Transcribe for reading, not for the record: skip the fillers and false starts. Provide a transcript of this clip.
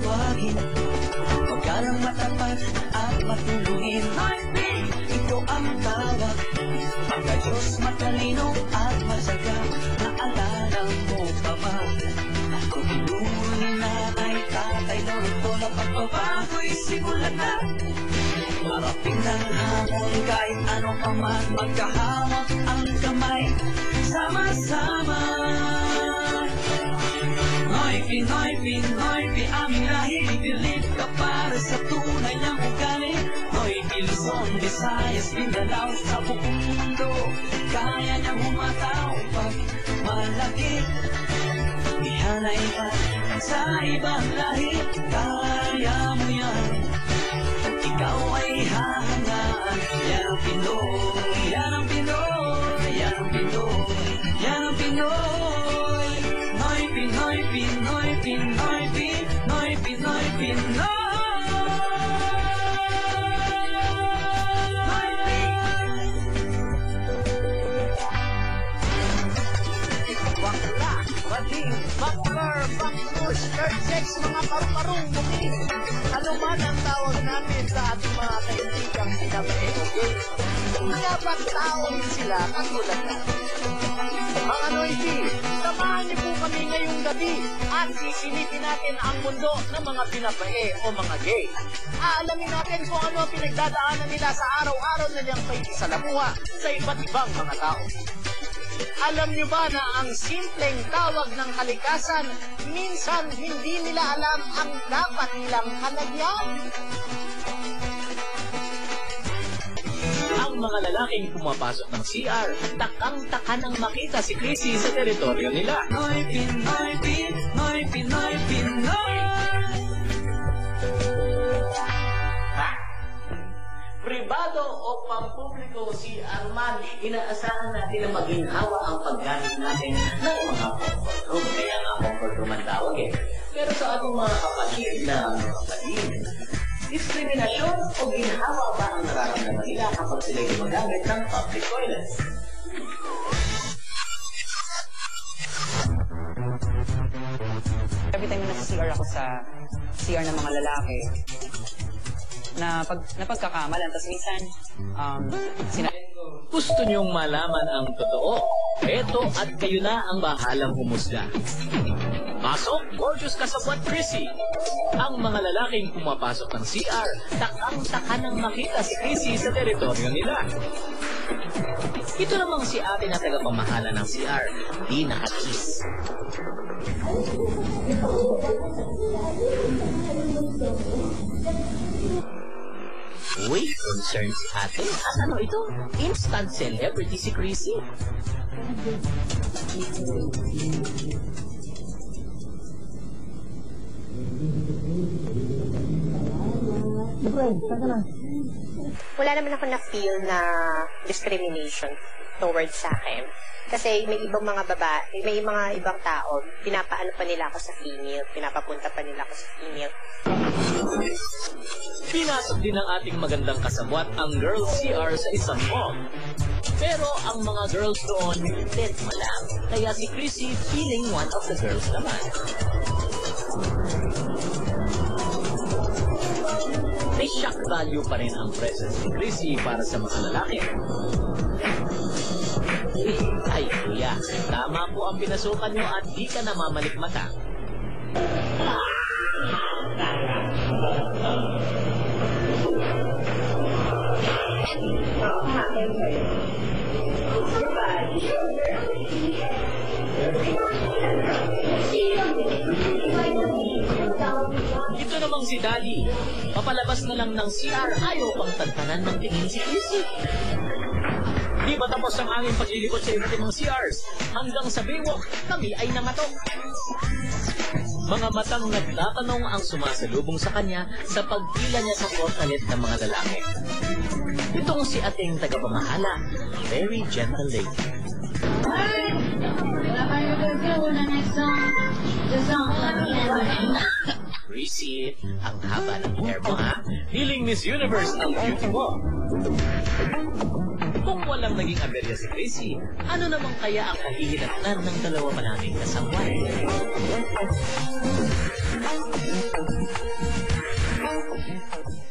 tawagin. Huwag ka lang matapat at matulungin. Ito ang tawag, pagka-Diyos matalino at masaga. Naalala mo pa ba? Kung inuwi na ay Tatay Lord, na pagbabago'y simulan na. Marating ng hamon kahit ano pa man, magkahawak ang kamay, sama-sama. Pinoy, Pinoy, aming lahi, bilib ka para sa tunay niyang ugali. Hoy, Luzon, Visayas, Mindanao, sa buong mundo, kaya niyang humataw pag malaki. Ihanay ka sa ibang lahi, kaya mo yan. Ikaw ay hahangaan. Yan ang Pinoy, yan ang Pinoy, yan ang Pinoy, yan ang Pinoy. Pinoy, Pinoy, Pinoy, Pinoy, Pinoy, Pinoy. Bakla, bading, bakler, baklush, third sex, mga paru-parong bukid. Ano man ang tawag namin sa ating mga kaibigang sinabi-okay. Dapat taoin sila katulad na. Mga Noisy, samahan niyo po kami ngayong gabi at sisilipin natin ang mundo ng mga pinabae o mga gay. Aalamin natin kung ano ang pinagdadaanan nila sa araw-araw na niyang pakikisalamuha sa iba't ibang mga tao. Alam niyo ba na ang simpleng tawag ng kalikasan, minsan hindi nila alam ang dapat nilang halagyan? Ang mga lalaking pumapasok ng CR, takang-taka nang makita si Chrissy sa teritoryo nila. Pinoy, Pinoy, Pinoy, Pinoy, Pinoy. Pribado o pampubliko si Arman, inaasahan natin na maginhawa ang paggamit natin ng mga comfort room. Kaya nga comfort room ang tawag eh. Pero sa ating mga kapatid na kapatid, diskriminasyon o ginhawa ba ang nararamdaman nila kapag sila gumagamit ng public toilets? Every time na nasa CR ako sa CR ng mga lalaki, na pagkakamalan, tapos minsan, Gusto niyong malaman ang totoo? Eto at kayo na ang bahalang humusga. Pasok, gorgeous kasabwat Chrissy. Ang mga lalaking pumapasok ng CR, takang-taka nang makita si Chrissy sa teritoryo nila. Ito namang si ate na tagapamahala ng CR, di nakatis. Uy, concerned si ate. At ano ito? Instant celebrity si Chrissy. Wala naman ako na-feel na discrimination towards sa akin. Kasi may ibang mga babae, may mga ibang tao, pinapaano pa nila ako sa female, pinapapunta pa nila ako sa female. Pinasok din ng ating magandang kasabwat ang girls CR sa isang mall. Pero ang mga girls doon, dead mo lang. Kaya si Chrissy feeling one of the girls naman. May shock value pa rin ang presence ni Chrissy para sa mga lalaki. Ay, kuya, tama po ang pinasukan nyo at di ka namamalikmata. Ito namang si Daddy. Papalabas na lang ng CR, ayaw pang tantanan ng tingin si Chrissy. Di ba tapos ang aming paglilipot sa iba't ibang CRs? Hanggang sa Baywalk, kami ay namatok. Mga matang nagtatanong ang sumasalubong sa kanya sa pagpila niya sa portalet ng mga lalaki. Itong si ating tagapamahala, very gentle lady. Chrissy, ang haba ng hair mo ha? Feeling Miss Universe ang beauty mo. Kung walang naging aberya si Chrissy, ano naman kaya ang kahihinatnan ng dalawa pa naming kasangway?